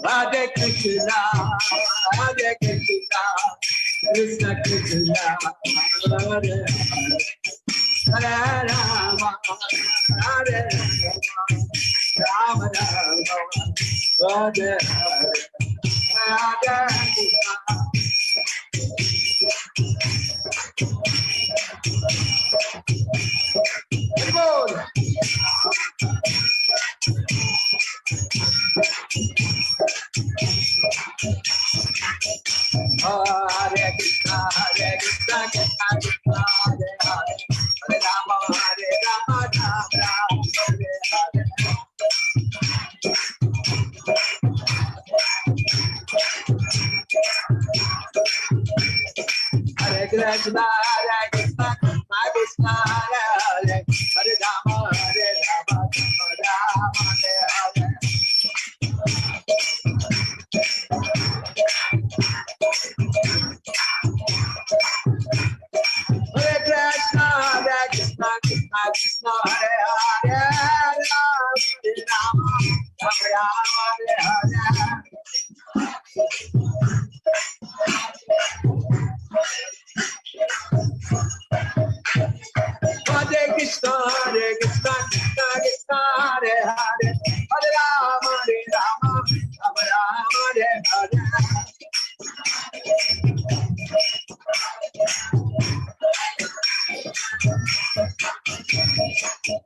Hare Krishna, Hare Krishna, Krishna Krishna, Hare Hare Rama, Hare Rama, Rama Rama, Hare Hare, Hare Hare Krishna, Hare Krishna, Krishna Krishna, Hare Hare, Hare Rama, Rama Rama, Hare Hare. Hare Krishna, Hare Krishna, Krishna Krishna, Hare Hare, Hare Rama, Rama Rama, Hare Hare. Hare Krishna, Hare Krishna, Krishna Krishna, Hare Hare, Hare Rama, Rama Rama, Hare Hare. Hare Krishna, Hare Krishna, Krishna Krishna, Hare Hare, Hare Rama, Rama Rama, Hare Hare.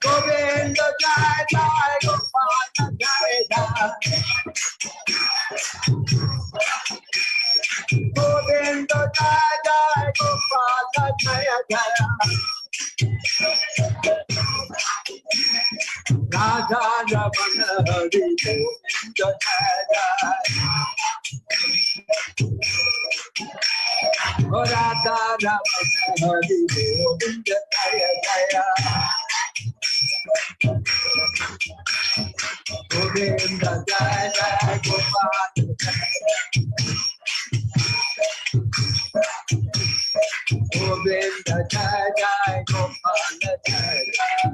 Govinda Jai Jai Gopala Jai Jai. Govinda Jai Jai Gopala Jai Jai. Radha Ramana Hari Govinda Jai Jai. Radha Ramana Hari Govinda Jai Jai. Govinda Jai Jai Gopala Govinda Jai Jai Gopala Jai Jai.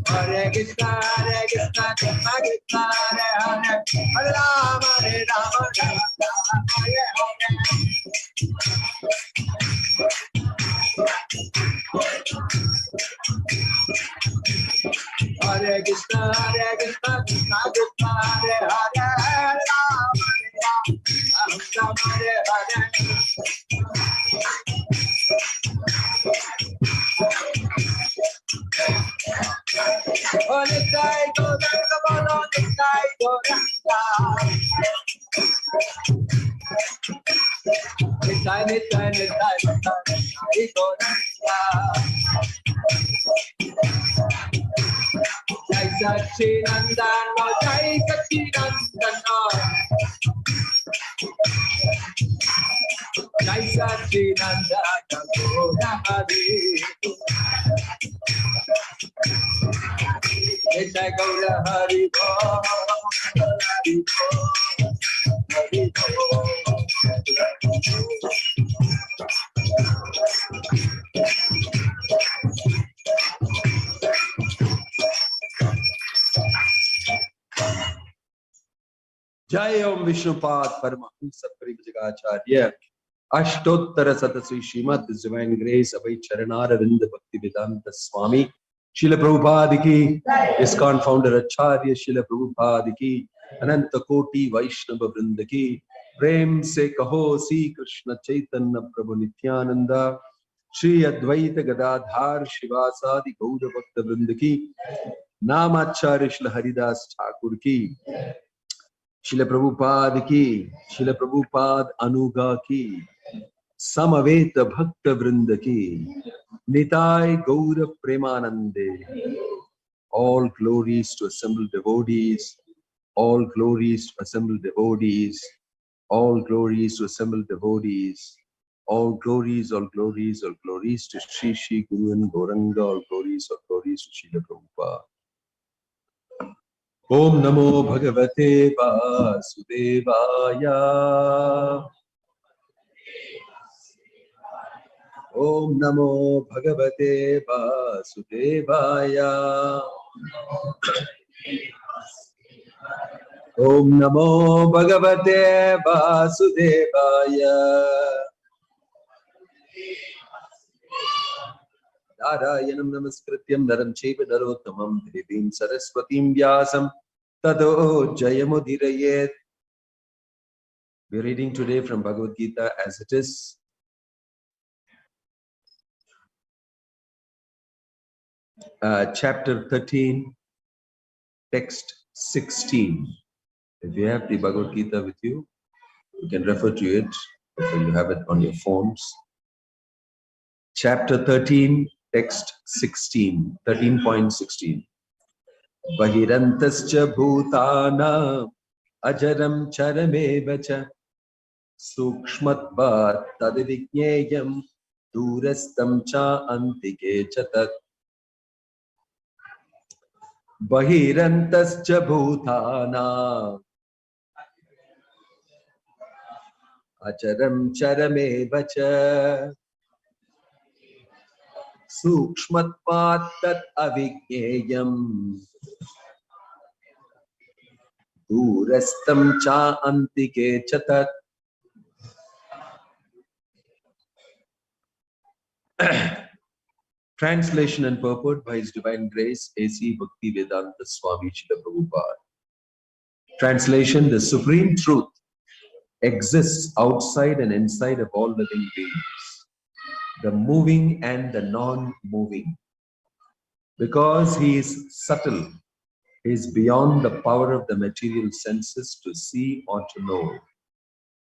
Hare Krishna, Hare Krishna, Krishna Krishna, Hare Hare, Hare Rama, Rama Rama, Hare Hare. Hare Krishna, Hare Krishna, Krishna Krishna, Hare Hare, Hare Rama, Rama Rama, Hare Hare. Nitai Gauranga Bolo, Nitai Gauranga. Nitai, Nitai, Nitai, Nitai Gauranga. Jai Satchidananda, Jai Satchidananda. Jai Satchidananda, Gaura Hari. Jai Gaura Hari Bo, Hari Bo, Hari Bo. Jai Om Vishnupad Paramahamsa Parivajagacharya Ashtottara Satasri Srimad Divine Grace Abhay Charanara Vinda Bhaktivedanta Swami Srila Prabhupada ki, ISKCON founder Acharya Srila Prabhupada ki, Ananta Koti Vaishnava Vrinda ki, Prem se kaho Sri Krishna Chaitanya Prabhu Nityananda, Shri Advaita Gadadhar Shivasadi Gaura Bhakta Vrinda ki, Namacharya Srila Haridas Thakur ki, Srila Prabhupada ki, Srila Prabhupada Anuga ki, Samaveta Bhakta Vrinda ki, Nitai Gaura Premanande. All glories to assembled devotees, all glories to assembled devotees, All glories to assembled devotees. All glories, all glories, all glories to Shri Shri Guru and Gauranga. All glories to Srila Prabhupada. Om Namo Bhagavate Vasudevaya. Om Namo Bhagavate Vasudevaya. Om Namo Bhagavate Vasudevaya. Narayanam Namaskrityam Naram Chaiva Narottamam Devim Saraswatim Vyasam Tato Jayamudirayet. We're reading today from Bhagavad Gita as it is. Chapter 13, text 16. If you have the Bhagavad Gita with you, you can refer to it, if you have it on your phones. Chapter 13, text 16, 13.16. Bahirantascha bhutana ajaram charamevacha sukshmatvat tadivijneyam durastam cha antike chatat. Bahirantascha bhutana acharam charamevacha sukshmatvat tat avijneyam durastam cha antike chatat. Translation and purport by His Divine Grace A.C. Bhaktivinodda Swami Srila Prabhupada. Translation: the Supreme Truth exists outside and inside of all living beings, the moving and the non-moving. Because He is subtle, He is beyond the power of the material senses to see or to know.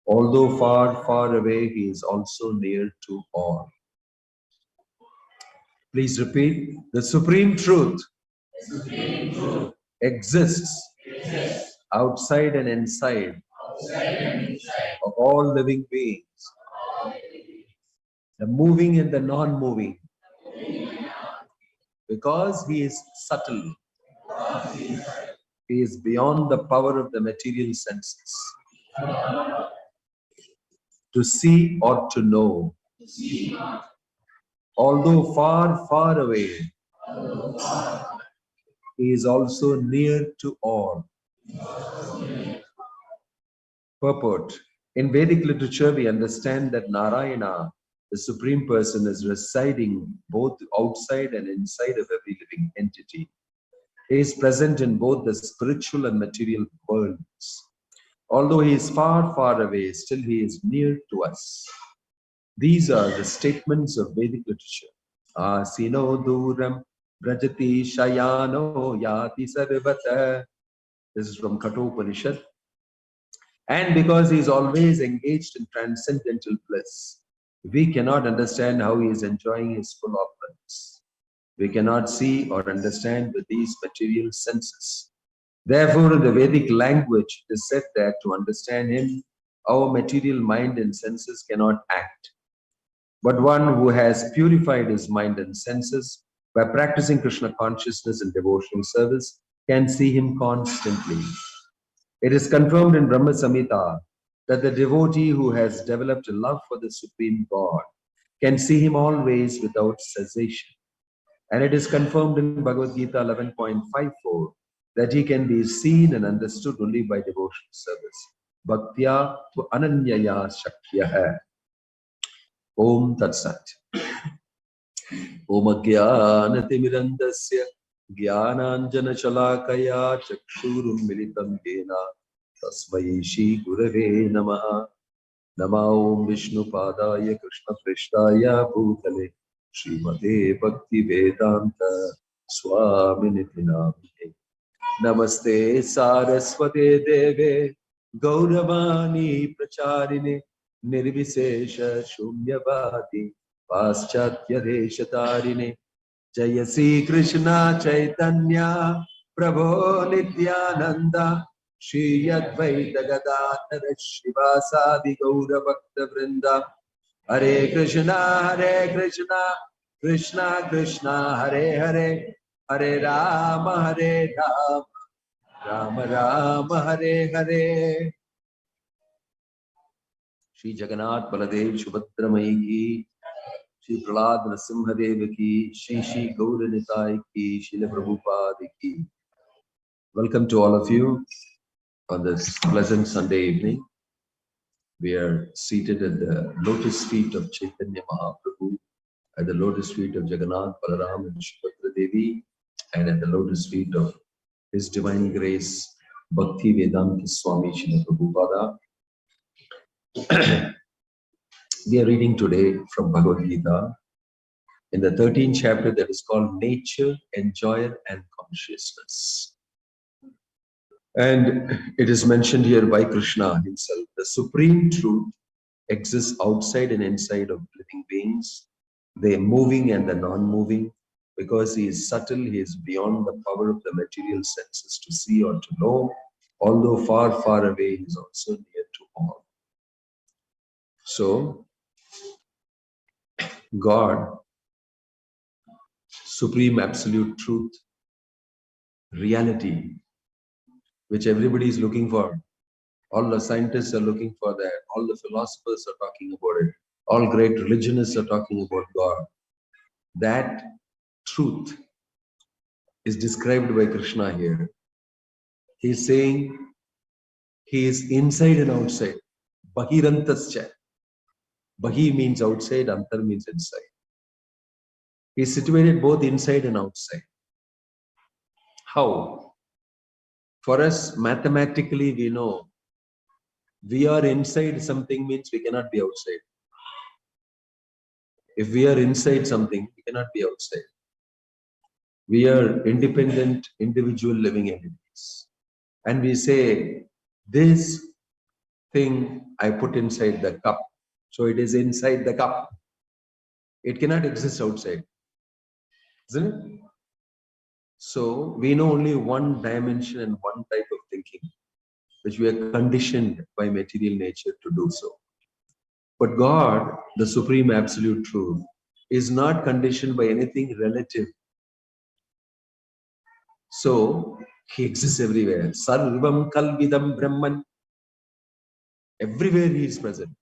Although far, far away, He is also near to all. Please repeat. The Supreme Truth exists outside and inside of all living beings, the moving and the non-moving. Because He is subtle, He is beyond the power of the material senses to see or to know. Although far, far away, He is also near to all. Purport. In Vedic literature, we understand that Narayana, the Supreme Person, is residing both outside and inside of every living entity. He is present in both the spiritual and material worlds. Although He is far, far away, still He is near to us. These are the statements of Vedic literature. Asino duram brajati shayano yati sarvata. This is from Kathopanishad. And because He is always engaged in transcendental bliss, we cannot understand how He is enjoying His full opulence. We cannot see or understand with these material senses. Therefore, in the Vedic language, it is said that to understand Him, our material mind and senses cannot act. But one who has purified his mind and senses by practicing Krishna consciousness and devotional service can see Him constantly. It is confirmed in Brahma Samhita that the devotee who has developed a love for the Supreme God can see Him always without cessation. And it is confirmed in Bhagavad Gita 11.54 that He can be seen and understood only by devotional service. Bhaktya tu ananyaya shakyah. Om Tat Sat. Om Ajnanatimirandasya Jnananjana Shalakaya Chakshurum Militam Yena Tasmai Shri Gurave Namaha. Nama Om Vishnu Padaya Krishna Prishtaya Bhutale Srimate Bhaktivedanta Swamini Namine. Namaste Saraswate Deve Gauravani Pracharine Nirvisesha Shunyavadi Paschatya Deshatarine Jaya Sri Krishna Chaitanya Prabho Nityananda Shri Advaita Gadadhara Shivasadi Gaura Bhakta Vrinda. Hare Krishna, Krishna Krishna, Hare Hare, Hare Rama, Rama Rama, Hare Hare. Shri Jagannath Baladev Subhadra Mai ki, Shri Prahlad Narasimhadev ki, Shri Gaura Nitai ki, Srila Prabhupada ki. Welcome to all of you on this pleasant Sunday evening. We are seated at the lotus feet of Chaitanya Mahaprabhu, at the lotus feet of Jagannath, Balaram and Subhadra Devi, and at the lotus feet of His Divine Grace, Bhaktivinodha Swami Srila Prabhupada. We are reading today from Bhagavad Gita in the 13th chapter that is called Nature, Enjoyer and Consciousness. And it is mentioned here by Krishna himself. The supreme truth exists outside and inside of living beings, the moving and the non-moving. Because he is subtle, he is beyond the power of the material senses to see or to know. Although far, far away, he is also near to all. So, God, supreme absolute truth, reality, which everybody is looking for. All the scientists are looking for that. All the philosophers are talking about it. All great religionists are talking about God. That truth is described by Krishna here. He is saying he is inside and outside. Bahirantascha. Bahi means outside, antar means inside. He is situated both inside and outside. How? For us, mathematically, we know we are inside something means we cannot be outside. If we are inside something, we cannot be outside. We are independent, individual living entities. And we say, this thing I put inside the cup. So it is inside the cup. It cannot exist outside. Isn't it? So we know only one dimension and one type of thinking, which we are conditioned by material nature to do so. But God, the supreme absolute truth, is not conditioned by anything relative. So he exists everywhere. Sarvam kalvidam Brahman. Everywhere he is present.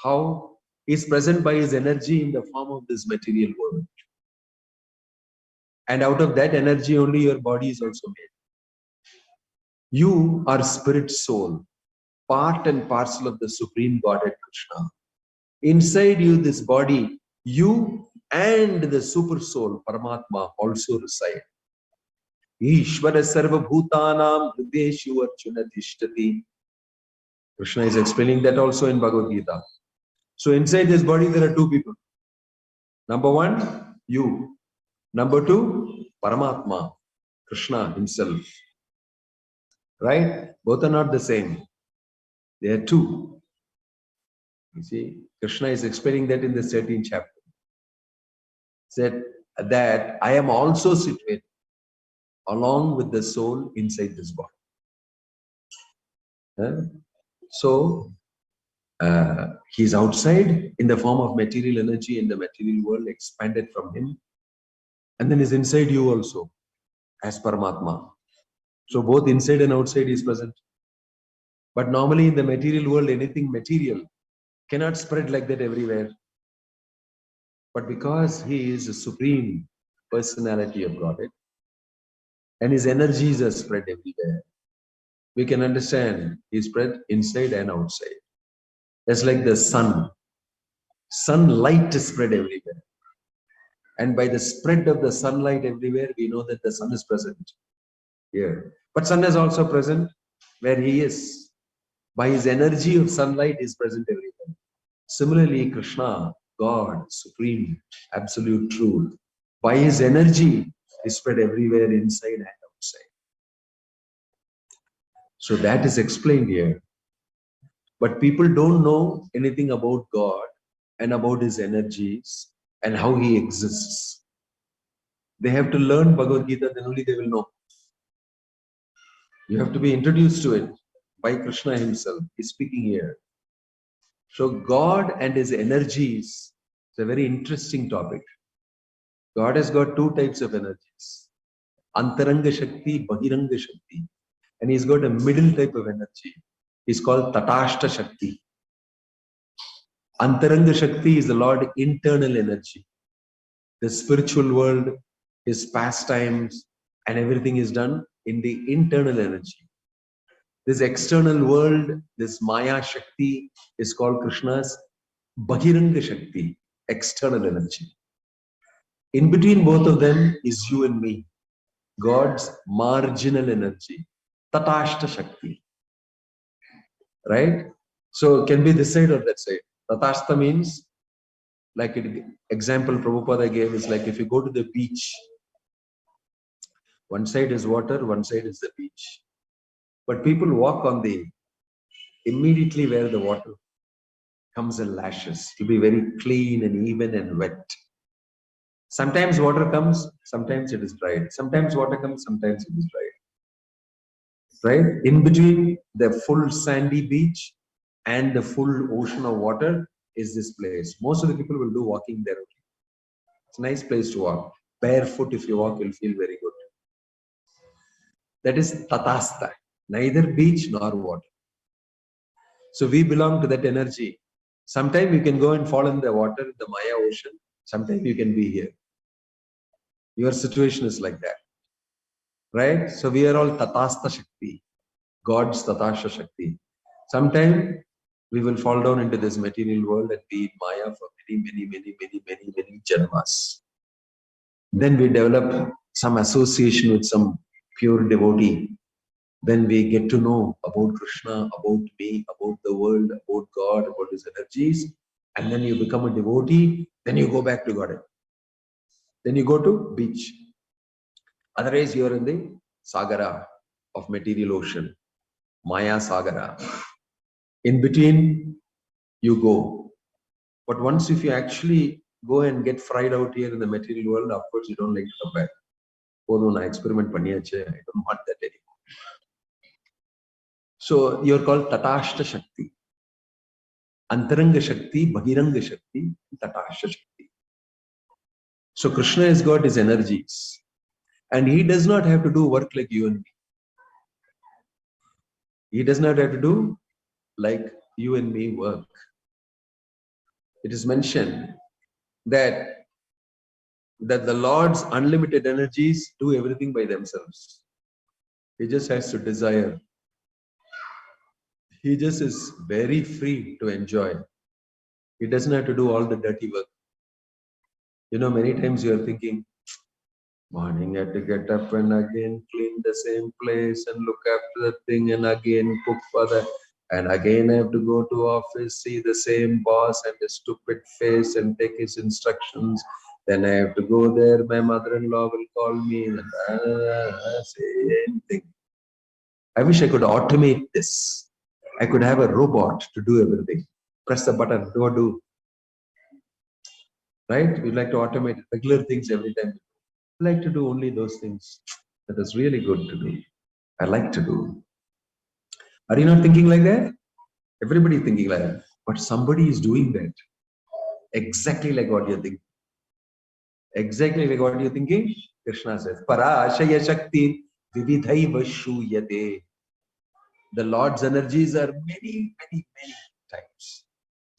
How? He is present by his energy in the form of this material world. And out of that energy only your body is also made. You are spirit soul, part and parcel of the supreme Godhead Krishna. Inside you, this body, you and the super soul, Paramatma, also reside. Ishvara sarva bhutanam hrideshu arjuna tishtati. Krishna is explaining that also in Bhagavad Gita. So inside this body there are two people. Number one, you. Number two, Paramatma, Krishna himself. Right? Both are not the same. They are two. You see, Krishna is explaining that in the 13th chapter. Said that I am also situated along with the soul inside this body. So, he is outside in the form of material energy in the material world expanded from him. And then is inside you also as Paramatma. So both inside and outside is present. But normally in the material world, anything material cannot spread like that everywhere. But because he is a supreme personality of Godhead, and his energies are spread everywhere, we can understand he is spread inside and outside. That's like the sun. Sunlight is spread everywhere. And by the spread of the sunlight everywhere, we know that the sun is present here. But sun is also present where he is. By his energy of sunlight is present everywhere. Similarly, Krishna, God, supreme, absolute truth, by his energy is spread everywhere, inside and outside. So that is explained here. But people don't know anything about God and about his energies and how he exists. They have to learn Bhagavad Gita, then only they will know. You have to be introduced to it by Krishna himself. He's speaking here. So God and his energies, it's a very interesting topic. God has got two types of energies. Antaranga Shakti, Bahiranga Shakti. And he's got a middle type of energy. It's called Tatashta Shakti. Antaranga Shakti is the Lord internal energy. The spiritual world, his pastimes, and everything is done in the internal energy. This external world, this Maya Shakti, is called Krishna's Bahiranga Shakti, external energy. In between both of them is you and me, God's marginal energy, Tatashta Shakti. Right? So it can be this side or that side. Tatashta means, like example Prabhupada gave is like if you go to the beach, one side is water, one side is the beach. But people walk on the immediately where the water comes and lashes. It will be very clean and even and wet. Sometimes water comes, sometimes it is dried. Sometimes water comes, sometimes it is dried. Right? In between the full sandy beach and the full ocean of water is this place. Most of the people will do walking there. It's a nice place to walk. Barefoot, if you walk, you'll feel very good. That is Tatastha, neither beach nor water. So we belong to that energy. Sometimes you can go and fall in the water, the Maya ocean. Sometimes you can be here. Your situation is like that. Right? So we are all Tatastha Shakti, God's Tatastha Shakti. Sometimes we will fall down into this material world and be in Maya for many janmas. Then we develop some association with some pure devotee. Then we get to know about Krishna, about me, about the world, about God, about his energies. And then you become a devotee. Then you go back to God. Then you go to beach. Otherwise, you are in the Sagara of material ocean, Maya Sagara. In between, you go. But once if you actually go and get fried out here in the material world, of course, you don't like to come back. Oh, no, experiment paniyache. I don't want that anymore. So you're called Tatashta Shakti. Antaranga Shakti, Bahiranga Shakti, Tatashta Shakti. So Krishna has got his energies. And he does not have to do work like you and me. He does not have to do like you and me work. It is mentioned that the Lord's unlimited energies do everything by themselves. He just has to desire. He just is very free to enjoy. He doesn't have to do all the dirty work. You know, many times you are thinking, morning I have to get up and again clean the same place and look after the thing and again cook for the, and again I have to go to office, see the same boss and a stupid face and take his instructions. Then I have to go there, my mother-in-law will call me and same thing. I wish I could automate this. I could have a robot to do everything. Press the button, do. Right? We'd like to automate regular things every time. I like to do only those things that is really good to do. I like to do. Are you not thinking like that? Everybody is thinking like that. But somebody is doing that. Exactly like what you're thinking. Exactly like what you're thinking. Krishna says, Parashaya Shakti Vividhaiva Shuyate. The Lord's energies are many types.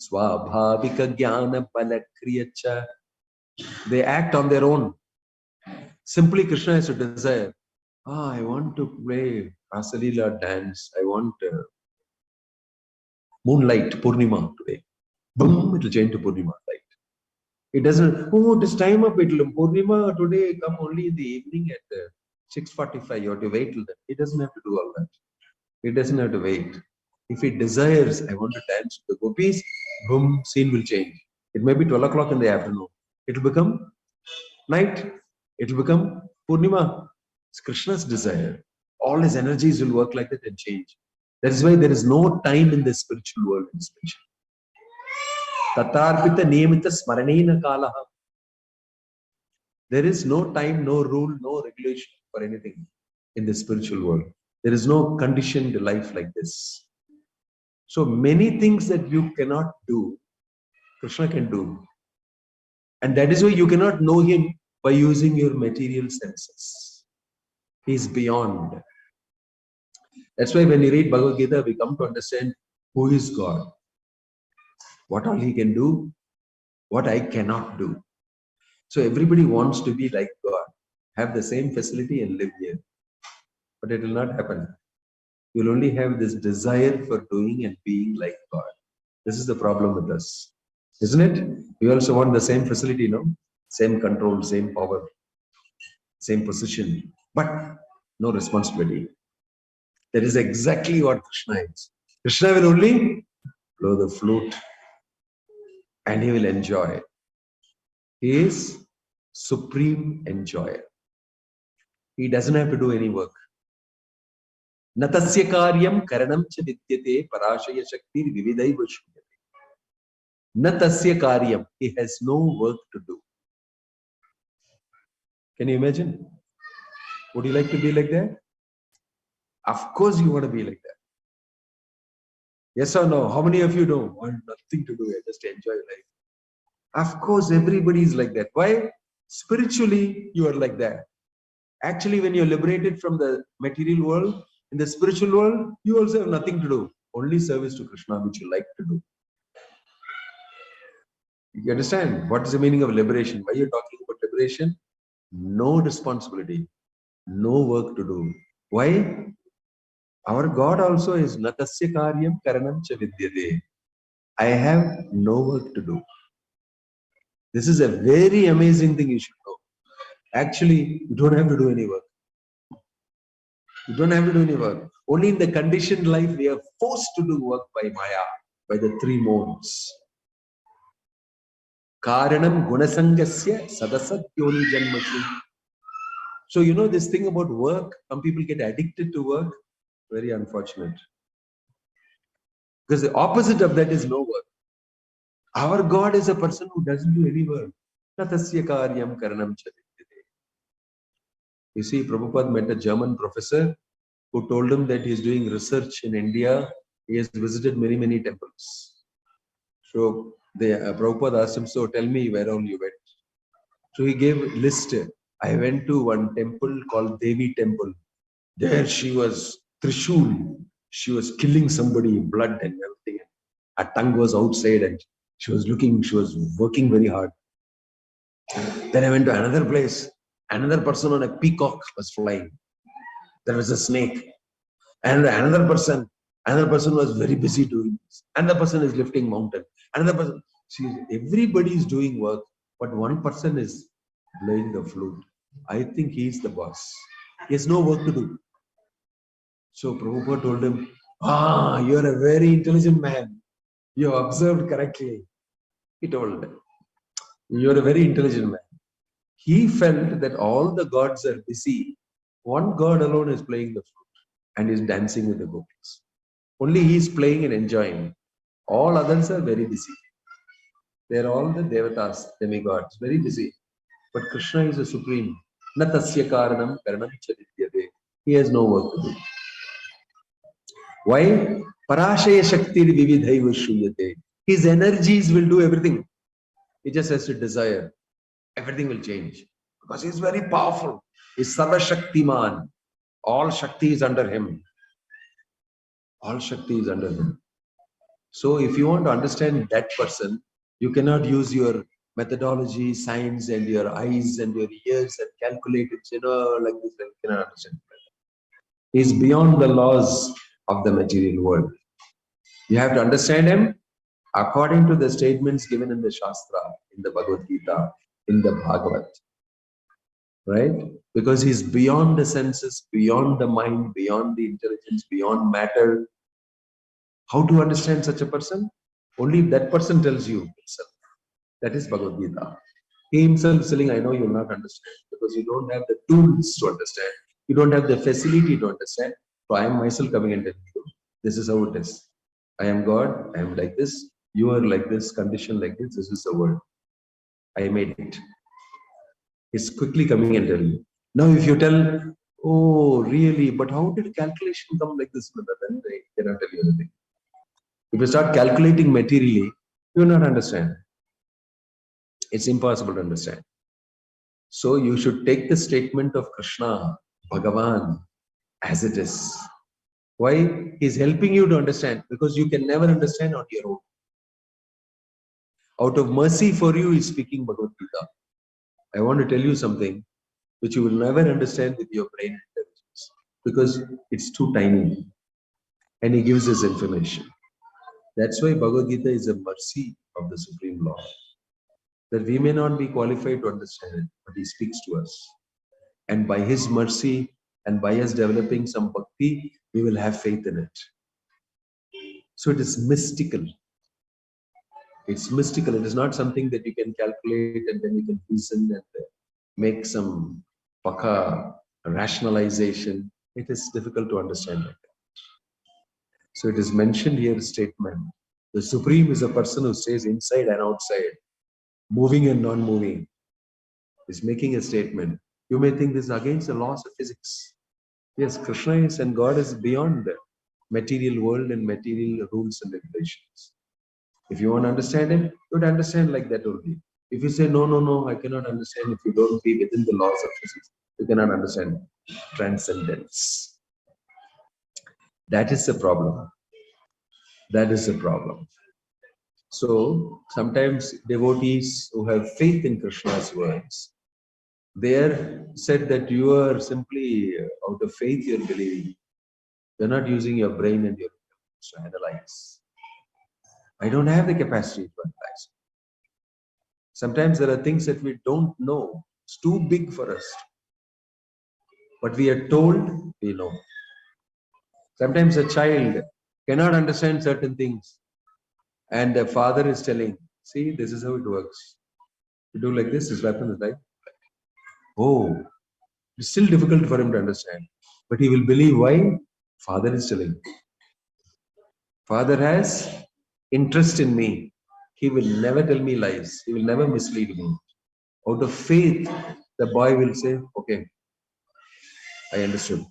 Swabhavika Jnana Palakriyacha. They act on their own. Simply Krishna has to desire. I want to play Rasalila dance. I want moonlight, Purnima today. Boom, it will change to Purnima light. It doesn't, oh, this time up, it will Purnima today come only in the evening at 6:45. You have to wait till that. It doesn't have to do all that. It doesn't have to wait. If it desires, I want to dance with the gopis, boom, scene will change. It may be 12 o'clock in the afternoon. It will become night. It will become Purnima. It's Krishna's desire. All his energies will work like that and change. That is why there is no time in the spiritual world. Tatarpita niyamita smaranena kalaha. There is no time, no rule, no regulation for anything in the spiritual world. There is no conditioned life like this. So many things that you cannot do, Krishna can do. And that is why you cannot know him by using your material senses. He is beyond. That's why when we read Bhagavad Gita, we come to understand who is God, what all he can do, what I cannot do. So everybody wants to be like God, have the same facility and live here. But it will not happen. You'll only have this desire for doing and being like God. This is the problem with us, isn't it? We also want the same facility, no? Same control, same power, same position, but no responsibility. That is exactly what Krishna is. Krishna will only blow the flute and he will enjoy. He is supreme enjoyer. He doesn't have to do any work. Natasya karyam karanam cha vidyate parashaya shakti vividai vashyate. Natasya karyam. He has no work to do. Can you imagine? Would you like to be like that? Of course you want to be like that. Yes or no? How many of you don't want nothing to do? Just enjoy life. Of course, everybody is like that. Why? Spiritually, you are like that. Actually, when you're liberated from the material world, in the spiritual world, you also have nothing to do. Only service to Krishna, which you like to do. You understand? What is the meaning of liberation? Why you're talking about liberation? No responsibility. No work to do. Why? Our God also is Natasya karyam karanam cha vidyate. I have no work to do. This is a very amazing thing you should know. Actually, you don't have to do any work. You don't have to do any work. Only in the conditioned life, we are forced to do work by Maya, by the three modes. Karanam gunasangasya sadasat yoni janmasu. So, you know this thing about work, some people get addicted to work. Very unfortunate. Because the opposite of that is no work. Our God is a person who doesn't do any work. Natasya karyam karanam cha vidyate. You see, Prabhupada met a German professor who told him that he is doing research in India. He has visited many, many temples. So Prabhupada asked him, so tell me where all you went. So he gave a list. I went to one temple called Devi Temple. There she was Trishul. She was killing somebody, blood and everything. Her tongue was outside and she was working very hard. Then I went to another place. Another person on a peacock was flying. There was a snake. And another person was very busy doing this. Another person is lifting mountain. Another person. See, everybody is doing work, but one person is blowing the flute. I think he is the boss. He has no work to do. So Prabhupada told him, you are a very intelligent man. You have observed correctly. He told him, you are a very intelligent man. He felt that all the gods are busy. One god alone is playing the flute and is dancing with the gopis. Only he is playing and enjoying. All others are very busy. They are all the devatas, demigods, very busy. But Krishna is the supreme. Natasya karanam karanam cha vidyate. He has no work to do. Why? Parashaya shakti vividhai vashyate. His energies will do everything. He just has to desire. Everything will change. Because he is very powerful. He is Sarva Shaktiman. All Shakti is under him. All Shakti is under him. So if you want to understand that person, you cannot use your methodology, science, and your eyes and your ears and calculate it, like this. You cannot understand. He is beyond the laws of the material world. You have to understand him according to the statements given in the Shastra, in the Bhagavad Gita, in the Bhagavad. Right? Because he's beyond the senses, beyond the mind, beyond the intelligence, beyond matter. How to understand such a person? Only if that person tells you himself. That is Bhagavad Gita. He himself is saying, I know you will not understand because you don't have the tools to understand. You don't have the facility to understand. So I am myself coming and telling you, this is how it is. I am God, I am like this. You are like this, condition like this. This is the world. I made it. It's quickly coming and telling you. Now if you tell, Oh, really? But how did calculation come like this? Then they cannot tell you anything. If you start calculating materially, you will not understand. It's impossible to understand. So you should take the statement of Krishna, Bhagavan, as it is. Why? He's helping you to understand, because you can never understand on your own. Out of mercy for you, he's speaking Bhagavad Gita. I want to tell you something which you will never understand with your brain intelligence, because it's too tiny. And he gives us information. That's why Bhagavad Gita is a mercy of the Supreme Lord. That we may not be qualified to understand it, but he speaks to us. And by his mercy and by us developing some bhakti, we will have faith in it. So it is mystical. It's mystical. It is not something that you can calculate and then you can reason and make some paka rationalization. It is difficult to understand like that. So it is mentioned here, a statement. The Supreme is a person who stays inside and outside, moving and non-moving. Is making a statement. You may think this is against the laws of physics. Yes, Krishna is and God is beyond the material world and material rules and regulations. If you want to understand him, you would understand like that only. If you say, no, no, no, I cannot understand, if you don't be within the laws of physics, you cannot understand transcendence. That is the problem. That is the problem. So sometimes devotees who have faith in Krishna's words, they are said that you are simply out of faith you're believing. You're not using your brain and your intelligence to analyze. I don't have the capacity to analyze. Sometimes there are things that we don't know. It's too big for us. But we are told we know. Sometimes a child cannot understand certain things. And the father is telling, see, this is how it works. You do like this happens, right? Oh, it's still difficult for him to understand. But he will believe why? Father is telling. Father has interest in me. He will never tell me lies. He will never mislead me. Out of faith, the boy will say, okay, I understood.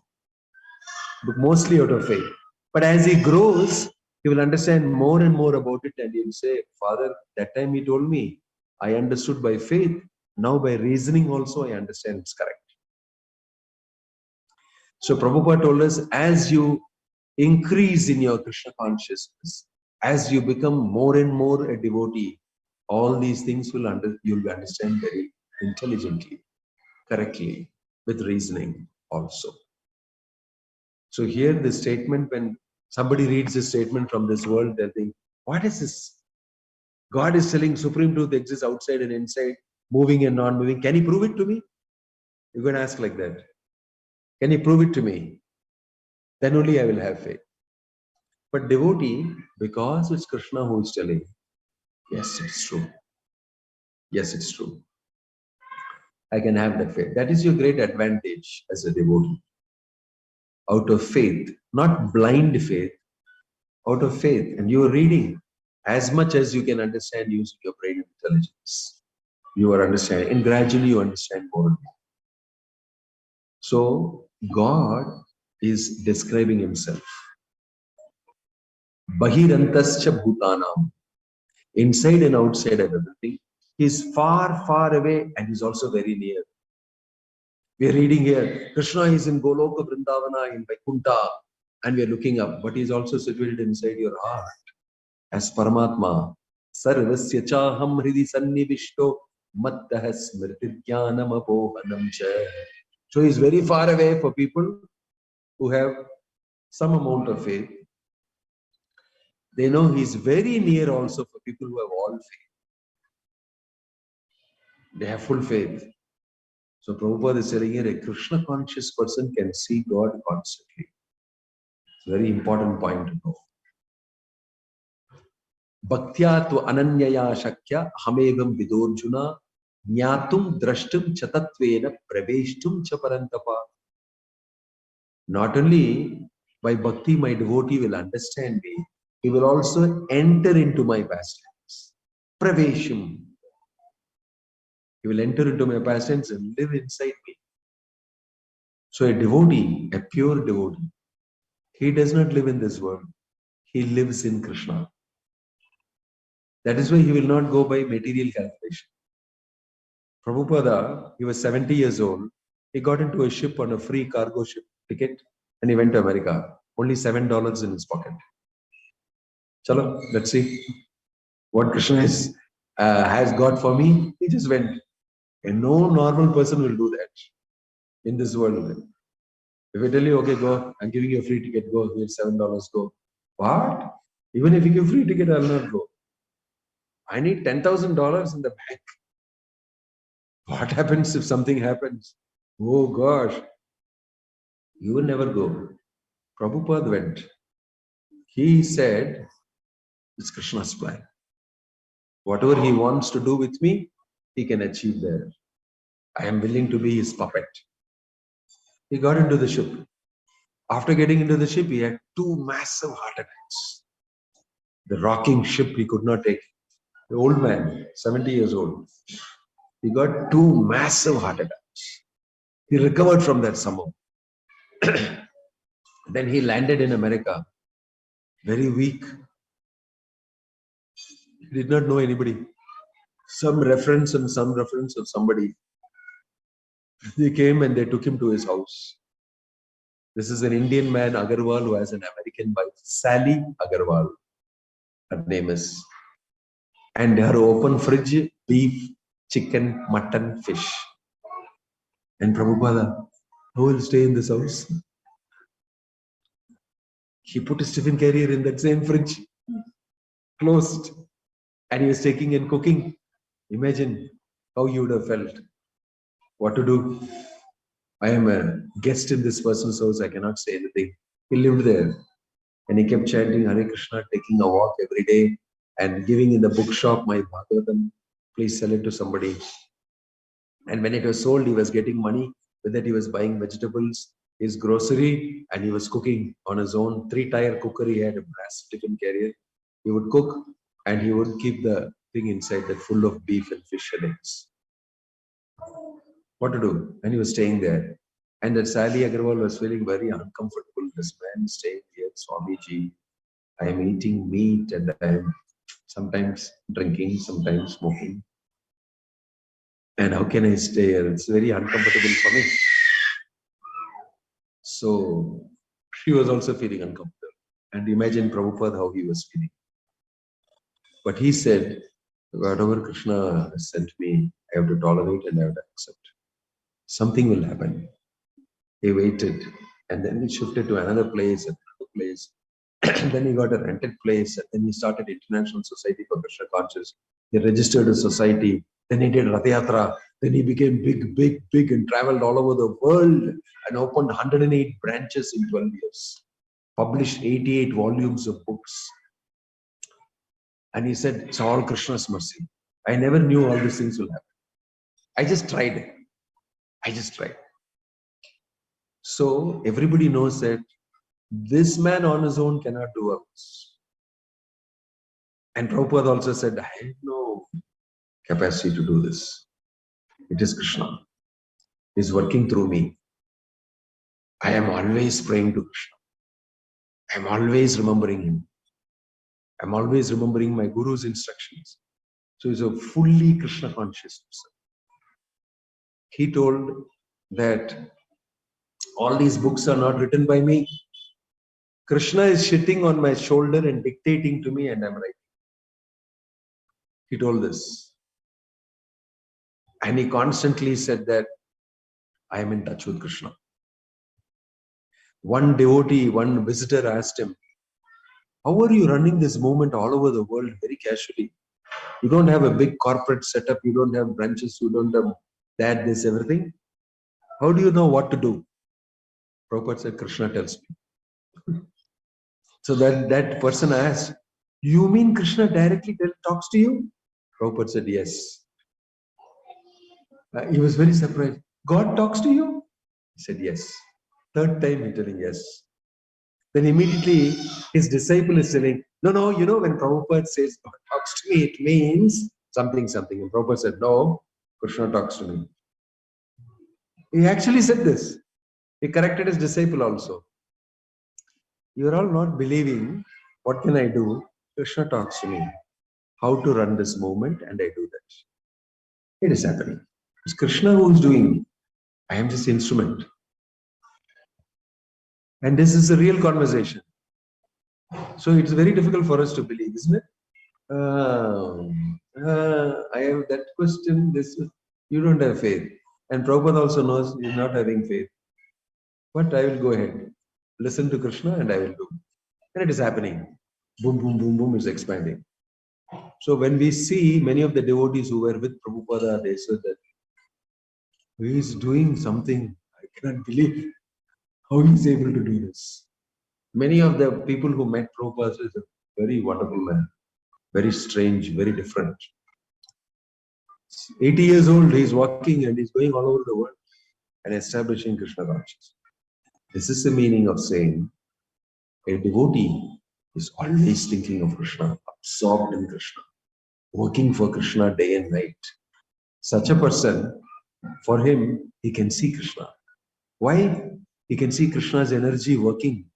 But mostly out of faith. But as he grows, he will understand more and more about it, and he will say, Father, that time he told me, I understood by faith. Now by reasoning also, I understand it's correct. So Prabhupada told us, as you increase in your Krishna consciousness, as you become more and more a devotee, all these things you'll understand very intelligently, correctly, with reasoning also. So here the statement, when somebody reads a statement from this world, they think, what is this? God is telling supreme truth exists outside and inside, moving and non-moving. Can he prove it to me? You're going to ask like that. Can he prove it to me? Then only I will have faith. But devotee, because it's Krishna who is telling, yes, it's true. Yes, it's true. I can have that faith. That is your great advantage as a devotee. Out of faith, not blind faith, out of faith. And you are reading as much as you can understand using your brain intelligence. You are understanding, and gradually you understand more and more. So God is describing himself. Bahirantascha bhutanam. Inside and outside of everything. He is far, far away, and he's also very near. We are reading here, Krishna is in Goloka Vrindavana in Vaikuntha, and we are looking up, but he is also situated inside your heart as Paramatma. Sarvasya chaham hridi sannivishto mattah smrtidyānam apohanam cha. So he is very far away for people who have some amount of faith. They know he is very near also for people who have all faith. They have full faith. So Prabhupada is telling here, a Krishna conscious person can see God constantly. It's a very important point to know. Bhaktya tu ananyaya shakya hamevam vidorjuna jnatum drashtum chatatvena praveshtum cha parantapa. Not only by bhakti my devotee will understand me, he will also enter into my pastimes. Pravesham. He will enter into my pastimes and live inside me. So a devotee, a pure devotee, he does not live in this world. He lives in Krishna. That is why he will not go by material calculation. Prabhupada, he was 70 years old. He got into a ship on a free cargo ship ticket and he went to America. Only $7 in his pocket. Chalo, let's see what Krishna has got for me. He just went. And no normal person will do that in this world. If I tell you, okay, go, I'm giving you a free ticket, go, here's $7, go. What? Even if you give free ticket, I'll not go. I need $10,000 in the bank. What happens if something happens? Oh gosh, you will never go. Prabhupada went. He said, it's Krishna's plan. Whatever he wants to do with me, he can achieve there. I am willing to be his puppet. He got into the ship. After getting into the ship, he had 2 massive heart attacks. The rocking ship he could not take. The old man, 70 years old, he got 2 massive heart attacks. He recovered from that somehow. Then he landed in America, very weak. He did not know anybody. Some reference of somebody. They came and they took him to his house. This is an Indian man, Agarwal, who has an American wife, Sally Agarwal. Her name is. And her open fridge, beef, chicken, mutton, fish. And Prabhupada, who will stay in this house? He put his tiffin carrier in that same fridge, closed, and he was taking and cooking. Imagine how you would have felt. What to do? I am a guest in this person's house, I cannot say anything. He lived there and he kept chanting Hare Krishna, taking a walk every day and giving in the bookshop my Bhagavatam, please sell it to somebody. And when it was sold, he was getting money. With that, he was buying vegetables, his grocery, and he was cooking on his own 3-tire cooker. He had a brass tiffin carrier. He would cook and he would keep the thing inside that full of beef and fish and eggs. What to do? And he was staying there. And that Sally Agarwal was feeling very uncomfortable. This man is staying here, Swamiji. I am eating meat and I am sometimes drinking, sometimes smoking. And how can I stay here? It's very uncomfortable for me. So she was also feeling uncomfortable. And imagine Prabhupada how he was feeling. But he said, whatever Krishna has sent me, I have to tolerate and I have to accept. Something will happen. He waited and then he shifted to another place and another place. Then he got a rented place and then he started International Society for Krishna Conscious. He registered a society. Then he did Rath Yatra. Then he became big and traveled all over the world and opened 108 branches in 12 years. Published 88 volumes of books. And he said, it's all Krishna's mercy. I never knew all these things will happen. I just tried. So everybody knows that this man on his own cannot do all this. And Prabhupada also said, I have no capacity to do this. It is Krishna. He is working through me. I am always praying to Krishna. I am always remembering him. I am always remembering my Guru's instructions. So he's a fully Krishna conscious person. He told that all these books are not written by me. Krishna is sitting on my shoulder and dictating to me and I'm writing. He told this. And he constantly said that I am in touch with Krishna. One devotee, one visitor asked him, how are you running this movement all over the world very casually? You don't have a big corporate setup, you don't have branches, you don't have that, this, everything. How do you know what to do? Prabhupada said, Krishna tells me. So that person asked, you mean Krishna directly talks to you? Prabhupada said, yes. He was very surprised. God talks to you? He said, yes. Third time he telling yes. Then immediately his disciple is telling, no, you know, when Prabhupada says God talks to me, it means something. And Prabhupada said, no, Krishna talks to me. He actually said this. He corrected his disciple also. You are all not believing. What can I do? Krishna talks to me. How to run this movement, and I do that. It is happening. It's Krishna who is doing. I am just instrument. And this is a real conversation. So it's very difficult for us to believe, isn't it? I have that question. You don't have faith. And Prabhupada also knows you're not having faith. But I will go ahead. Listen to Krishna and I will do. And it is happening. Boom, boom, boom, boom is expanding. So when we see many of the devotees who were with Prabhupada, they said that he is doing something. I cannot believe how he is able to do this. Many of the people who met Prabhupada is a very wonderful man, very strange, very different. 80 years old, he is walking and he is going all over the world and establishing Krishna consciousness. This is the meaning of saying a devotee is always thinking of Krishna, absorbed in Krishna, working for Krishna day and night. Such a person, for him, he can see Krishna. Why? He can see Krishna's energy working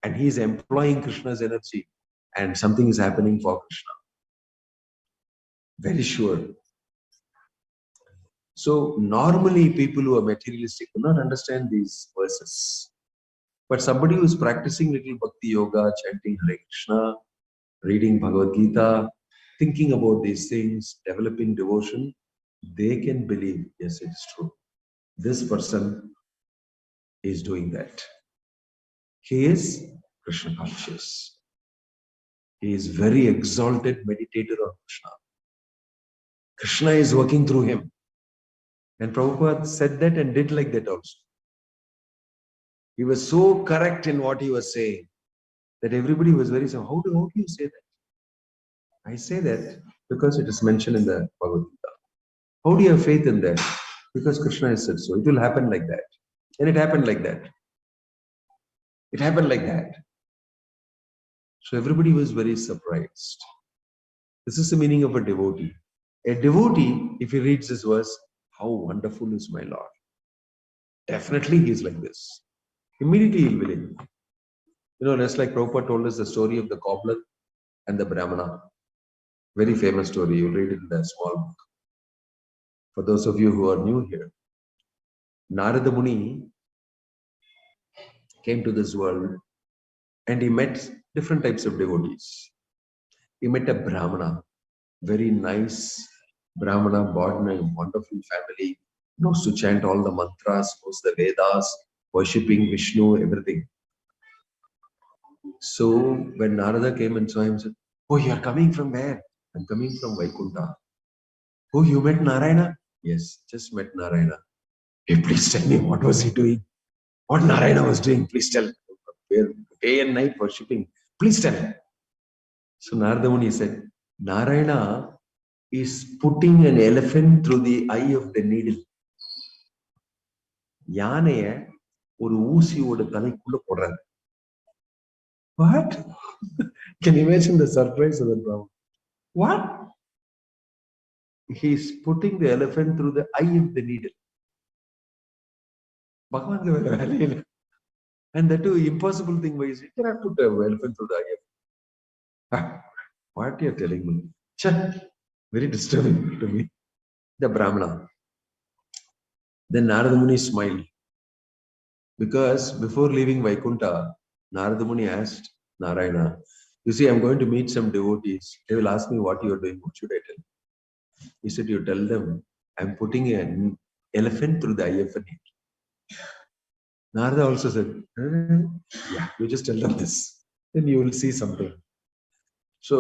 and he is employing Krishna's energy and something is happening for Krishna. Very sure. So normally people who are materialistic do not understand these verses. But somebody who is practicing little bhakti yoga, chanting Hare Krishna, reading Bhagavad Gita, thinking about these things, developing devotion, they can believe, yes, it is true. This person is doing that. He is Krishna conscious. He is very exalted meditator on Krishna. Krishna is working through him. And Prabhupada said that and did like that also. He was so correct in what he was saying that everybody was very so. How do you say that? I say that because it is mentioned in the Bhagavad Gita. How do you have faith in that? Because Krishna has said so. It will happen like that. And it happened like that. It happened like that. So everybody was very surprised. This is the meaning of a devotee. A devotee, if he reads this verse, how wonderful is my Lord. Definitely he is like this. Immediately he'll believe. Just like Prabhupada told us the story of the cobbler and the Brahmana. Very famous story. You'll read it in the small book. For those of you who are new here, Narada Muni came to this world and he met different types of devotees. He met a Brahmana, very nice Brahmana, born in a wonderful family, knows to chant all the mantras, knows the Vedas, worshipping Vishnu, everything. So when Narada came and saw him, said, "Oh, you are coming from where?" "I'm coming from Vaikuntha." "Oh, you met Narayana?" "Yes, just met Narayana." "Hey, please tell me, what was he doing? What Narayana was doing? Please tell." "Day and night worshipping. Please tell." So Narada Muni said, "Narayana is putting an elephant through the eye of the needle." யானைய ஒரு ஊசியோட தலைக்குள்ள போடுறாரு. What? Can you imagine the surprise of the Brahman? What? He's putting the elephant through the eye of the needle. Bhagavan, and that too impossible thing was you cannot put an elephant through the eye of. What you are telling me? Very disturbing to me. The Brahmana. Then Narada Muni smiled. Because before leaving Vaikuntha, Narada Muni asked Narayana, "You see, I'm going to meet some devotees. They will ask me what you are doing. What should I tell?" He said, "You tell them, I'm putting an elephant through the eye of a needle." Narada also said, "Yeah, you just tell them this. Then you will see something." So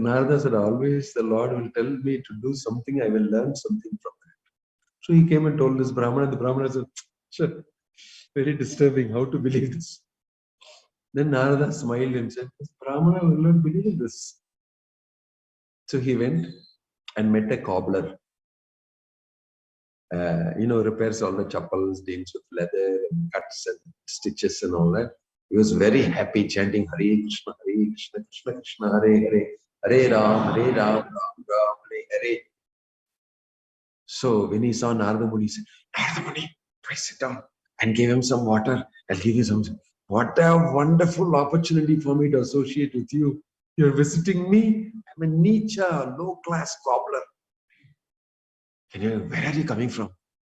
Narada said, "Always the Lord will tell me to do something. I will learn something from that." So he came and told this Brahmana. The Brahmana said, "Sure. Very disturbing. How to believe this?" Then Narada smiled and said, "This Brahmana will not believe this." So he went and met a cobbler. Repairs all the chappals, deals with leather and cuts and stitches and all that. He was very happy chanting Hare Krishna, Krishna Krishna, Hare Hare, Hare Ram, Ram Ram, Hare Hare. So when he saw Narada Muni, he said, "Narada Muni, please sit down. and gave him some water. I'll give you some. What a wonderful opportunity for me to associate with you. You're visiting me. I'm a Nietzsche, low-class cobbler. Where are you coming from?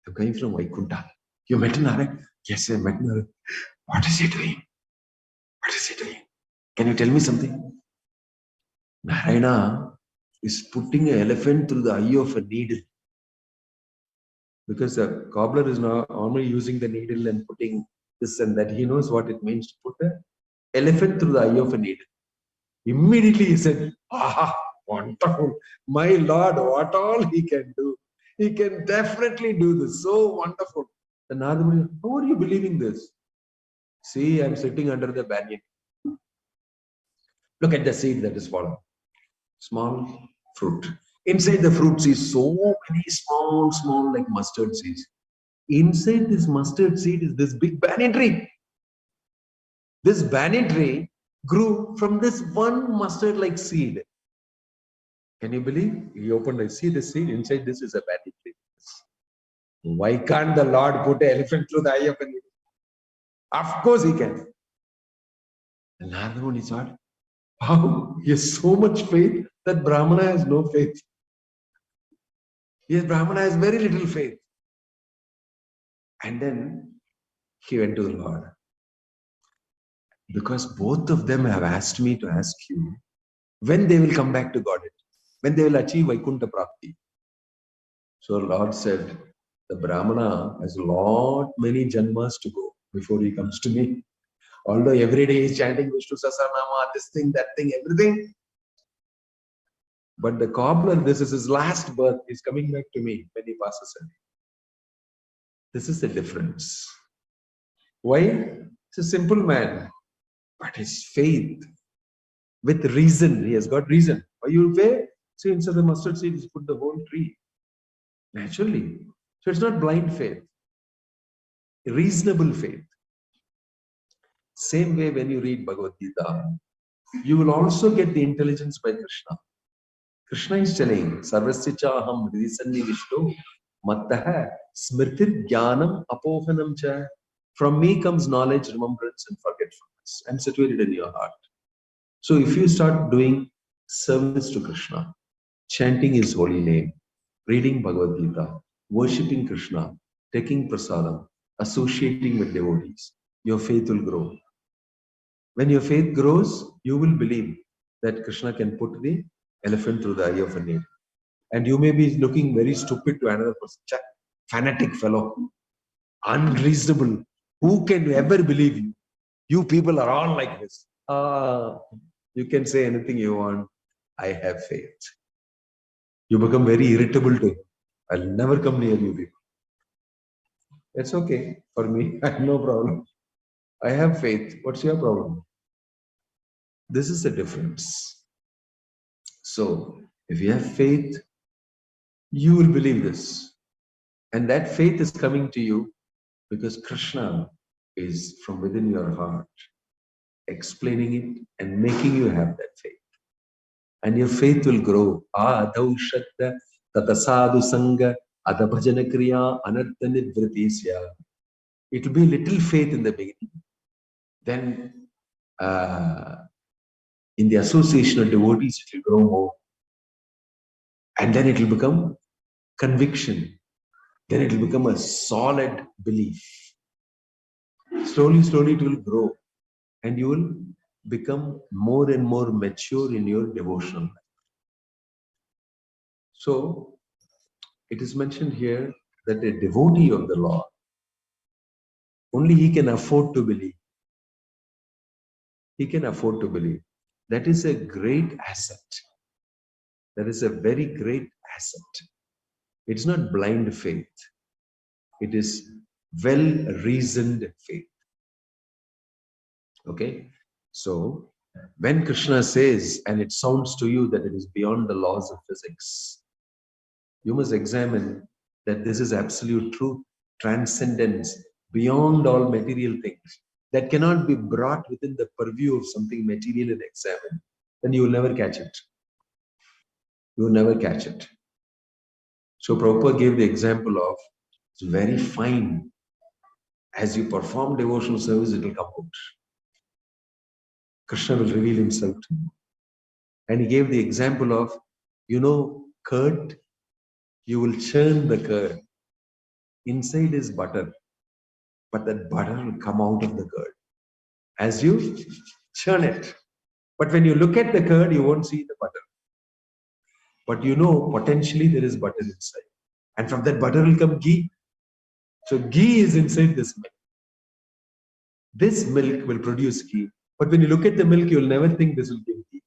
I'm coming from Vaikunta. You met Narayan? Yes, I met Narayan. What is he doing? What is he doing? Can you tell me something? Narayana is putting an elephant through the eye of a needle. Because the cobbler is now normally using the needle and putting this and that. He knows what it means to put an elephant through the eye of a needle. Immediately he said, "Ah, wonderful. My Lord, what all he can do. He can definitely do this. So wonderful." The Narada, how are you believing this? See, I'm sitting under the banyan. Look at the seed that is fallen. Small fruit. Inside the fruit seeds, so many small, like mustard seeds. Inside this mustard seed is this big banyan tree. This banyan tree grew from this one mustard-like seed. Can you believe? He opened, I see the seed. Inside this is a banyan tree. Why can't the Lord put an elephant through the eye of a needle? Of course he can. And Narada Muni thought, wow, he has so much faith that Brahmana has no faith. Yes, Brahmana has very little faith. And then he went to the Lord. Because both of them have asked me to ask you when they will come back to Godhead, when they will achieve Vaikunta Prapti. So Lord said, the Brahmana has many janmas to go before he comes to me. Although every day he's chanting Vishnu Sahasranama, this thing, that thing, everything. But the cobbler, this is his last birth. He's coming back to me when he passes away. This is the difference. Why? He's a simple man. But his faith, with reason, he has got reason. Why you pay? See, instead of the mustard seed, he's put the whole tree. Naturally. So it's not blind faith. Reasonable faith. Same way when you read Bhagavad Gita, you will also get the intelligence by Krishna. Krishna is telling, Sarvasya chaham hridisanni vishnu mattaha smritir jnanam apohanam cha. From me comes knowledge, remembrance and forgetfulness. I'm situated in your heart. So if you start doing service to Krishna, chanting his holy name, reading Bhagavad Gita, worshipping Krishna, taking prasadam, associating with devotees, your faith will grow. When your faith grows, you will believe that Krishna can put the elephant through the eye of a needle. And you may be looking very stupid to another person. Fanatic fellow. Unreasonable. Who can ever believe you? You people are all like this. You can say anything you want. I have faith. You become very irritable to him. I'll never come near you people. It's okay for me. I have no problem. I have faith. What's your problem? This is the difference. So, if you have faith, you will believe this. And that faith is coming to you because Krishna is from within your heart, explaining it and making you have that faith. And your faith will grow. Adau shakta tatasadu sangha adabhajana kriya anartha nivritisya. It will be little faith in the beginning. Then in the association of devotees, it will grow more. And then it will become conviction. Then it will become a solid belief. Slowly, it will grow. And you will become more and more mature in your devotional life. So, it is mentioned here that a devotee of the Lord, only he can afford to believe. He can afford to believe. That is a great asset. That is a very great asset. It's not blind faith. It is well-reasoned faith. Okay? So, when Krishna says, and it sounds to you that it is beyond the laws of physics, you must examine that this is absolute truth, transcendence, beyond all material things, that cannot be brought within the purview of something material and examined. Then you will never catch it. You will never catch it. So Prabhupada gave the example of it's very fine As you perform devotional service, it will come out. Krishna will reveal himself to you. And he gave the example of, curd. You will churn the curd. Inside is butter, but that butter will come out of the curd as you churn it. But when you look at the curd, you won't see the butter. But potentially there is butter inside. And from that butter will come ghee. So ghee is inside this milk. This milk will produce ghee. But when you look at the milk, you will never think this will give ghee.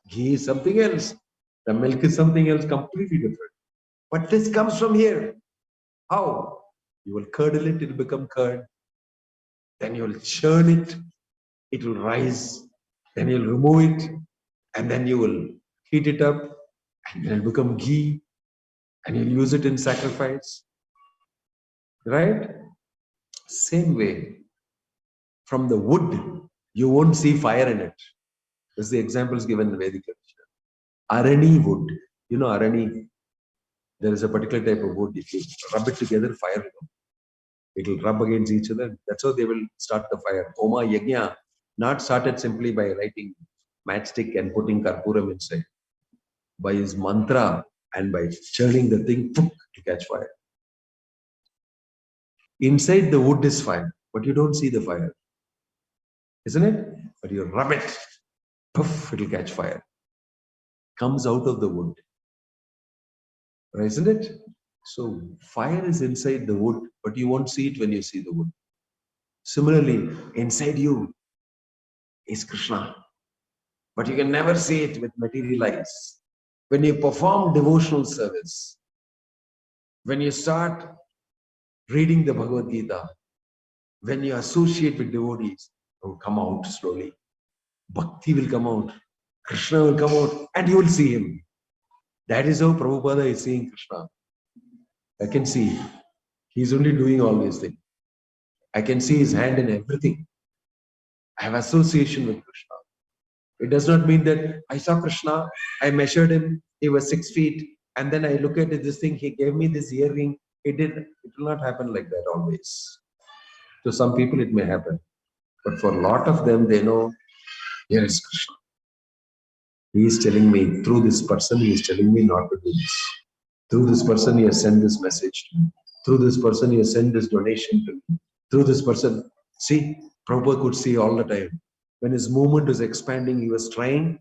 Ghee is something else. The milk is something else completely different. But this comes from here. How? You will curdle it, it will become curd. Then you will churn it, it will rise. Then you will remove it, and then you will heat it up, and then it will become ghee, and you'll use it in sacrifice. Right? Same way. From the wood, you won't see fire in it. This is the examples given in Vedic literature. Arani wood. Arani, there is a particular type of wood. If you rub it together, fire will come. It will rub against each other. That's how they will start the fire. Homa Yajna, not started simply by lighting matchstick and putting karpuram inside. By his mantra and by churning the thing to catch fire. Inside the wood is fire, but you don't see the fire. Isn't it? But you rub it, poof, it will catch fire. Comes out of the wood. Isn't it? So fire is inside the wood, but you won't see it when you see the wood. Similarly, inside you is Krishna, but you can never see it with material eyes. When you perform devotional service, when you start reading the Bhagavad Gita, when you associate with devotees, it will come out slowly. Bhakti will come out, Krishna will come out, and you will see him. That is how Prabhupada is seeing Krishna. I can see he's only doing all these things. I can see his hand in everything. I have association with Krishna. It does not mean that I saw Krishna, I measured him, he was 6 feet, and then I look at this thing, he gave me this earring. It will not happen like that always. To some people it may happen. But for a lot of them, they know, here is Krishna. He is telling me, through this person, he is telling me not to do this. Through this person, he has sent this message to me. Through this person, he has sent this donation to me. Through this person, see, Prabhupada could see all the time. When his movement was expanding, he was trying.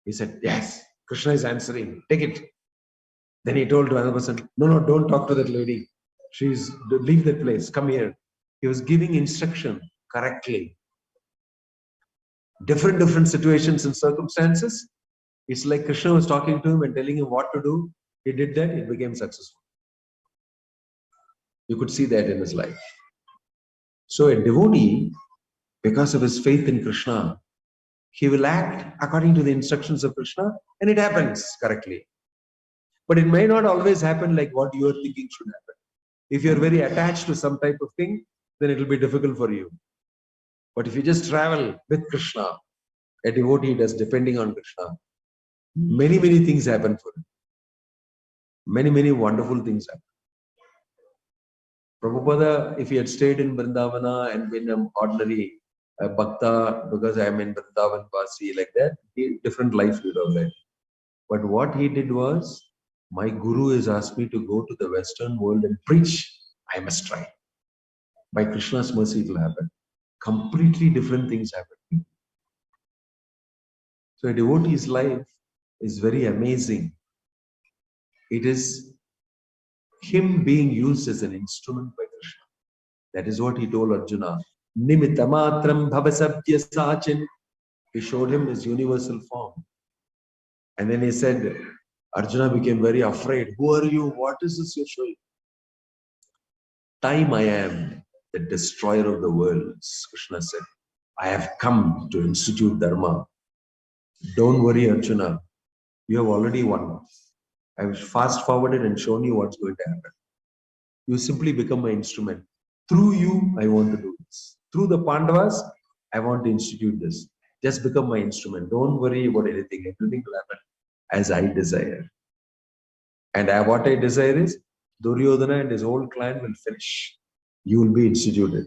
He said, yes, Krishna is answering, take it. Then he told to another person, no, don't talk to that lady. Leave that place, come here. He was giving instruction correctly. Different situations and circumstances. It's like Krishna was talking to him and telling him what to do. He did that, it became successful. You could see that in his life. So a devotee, because of his faith in Krishna, he will act according to the instructions of Krishna, and it happens correctly. But it may not always happen like what you are thinking should happen. If you are very attached to some type of thing, then it will be difficult for you. But if you just travel with Krishna, a devotee does, depending on Krishna, many things happen for him. Many wonderful things happen. Prabhupada, if he had stayed in Vrindavana and been an ordinary bhakta, because I am in Vrindavan Vasi, like that, different life he would have led. But what he did was, my guru has asked me to go to the Western world and preach. I must try. By Krishna's mercy, it will happen. Completely different things happen. So a devotee's life is very amazing. It is him being used as an instrument by Krishna. That is what he told Arjuna. Nimittamatram bhavasabhya sachin. He showed him his universal form. And then he said, Arjuna became very afraid. Who are you? What is this you're showing? Time I am, the destroyer of the worlds, Krishna said. I have come to institute Dharma. Don't worry, Arjuna. You have already won. I have fast forwarded and shown you what's going to happen. You simply become my instrument. Through you, I want to do this. Through the Pandavas, I want to institute this. Just become my instrument. Don't worry about anything. Everything will happen as I desire. And what I desire is, Duryodhana and his whole clan will finish. You will be instituted.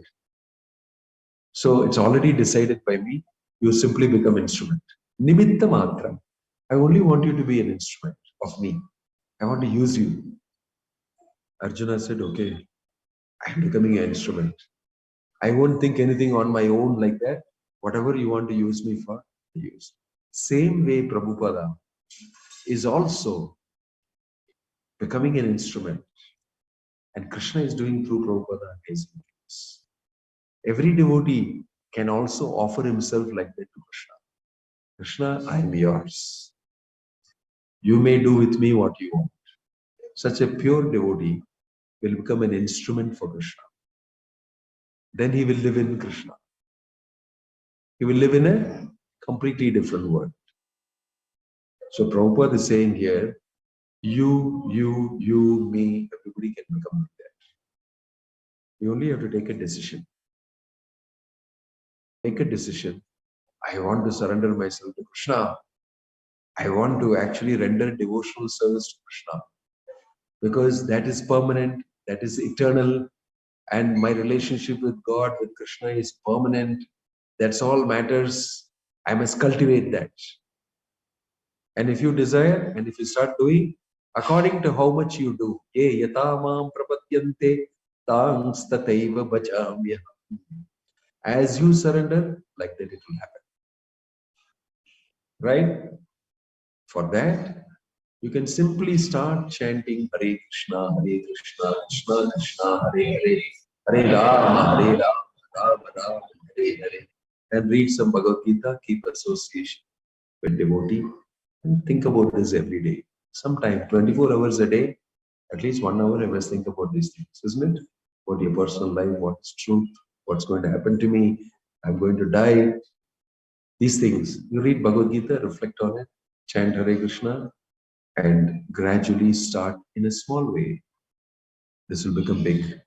So it's already decided by me. You simply become instrument. Nimitta matra. I only want you to be an instrument of me. I want to use you. Arjuna said, okay, I'm becoming an instrument. I won't think anything on my own like that. Whatever you want to use me for, use. Same way Prabhupada is also becoming an instrument. And Krishna is doing through Prabhupada amazing things. Every devotee can also offer himself like that to Krishna. Krishna, I am yours. You may do with me what you want. Such a pure devotee will become an instrument for Krishna. Then he will live in Krishna. He will live in a completely different world. So Prabhupada is saying here, you, me, everybody can become like that. You only have to take a decision. Make a decision. I want to surrender myself to Krishna. I want to actually render devotional service to Krishna. Because that is permanent, that is eternal, and my relationship with God, with Krishna is permanent. That's all matters. I must cultivate that. And if you desire, and if you start doing, according to how much you do, ye yatamam prapadyante tangstataiva bhajamyaham. As you surrender, like that it will happen. Right? For that, you can simply start chanting Hare Krishna, Krishna Krishna, Hare Hare, Hare Rama, Rama Rama, Hare Hare. And read some Bhagavad Gita, keep association with devotee, and think about this every day. Sometime, 24 hours a day, at least 1 hour, I must think about these things, isn't it? About your personal life, what's truth, what's going to happen to me, I'm going to die. These things. You read Bhagavad Gita, reflect on it, chant Hare Krishna, and gradually start in a small way. This will become big.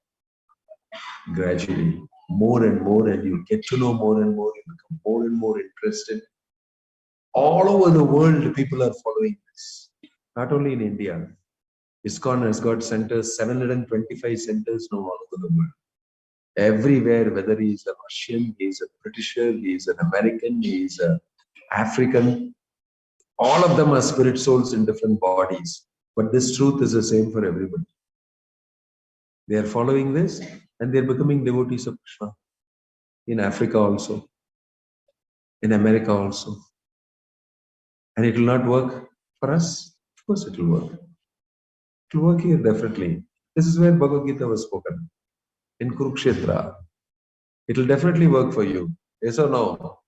Gradually, more and more, and you get to know more and more, you become more and more interested. All over the world, people are following this. Not only in India. ISKCON has got centers, 725 centers now all over the world. Everywhere, whether he is a Russian, he is a Britisher, he is an American, he is an African, all of them are spirit souls in different bodies. But this truth is the same for everybody. They are following this and they are becoming devotees of Krishna. In Africa also. In America also. And it will not work for us? Of course it will work. It will work here definitely. This is where Bhagavad Gita was spoken. In Kurukshetra. It will definitely work for you. Yes or no?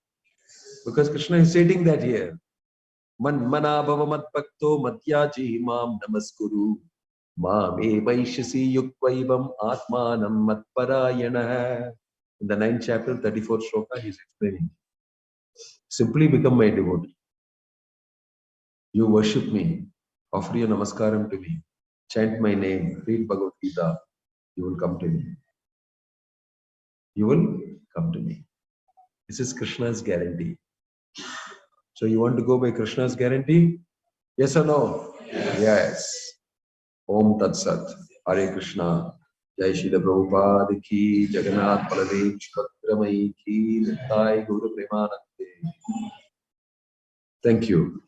Because Krishna is stating that here. Man mana bhava mat bhakto matyaji mam namaskuru. Mam evaishasi yuktvaivam atmanam matparayana. In the 9th chapter, 34th shloka, he is explaining. Simply become my devotee. You worship me. Offer your namaskaram to me. Chant my name. Read Bhagavad Gita. You will come to me. You will come to me. This is Krishna's guarantee. So you want to go by Krishna's guarantee? Yes or no? Yes. Om Tat Sat. Hare Krishna. Jai Srila Prabhupada ki, Jagannath Baladev Shubhadramai ki, Nittai Guru Premanande. Thank you.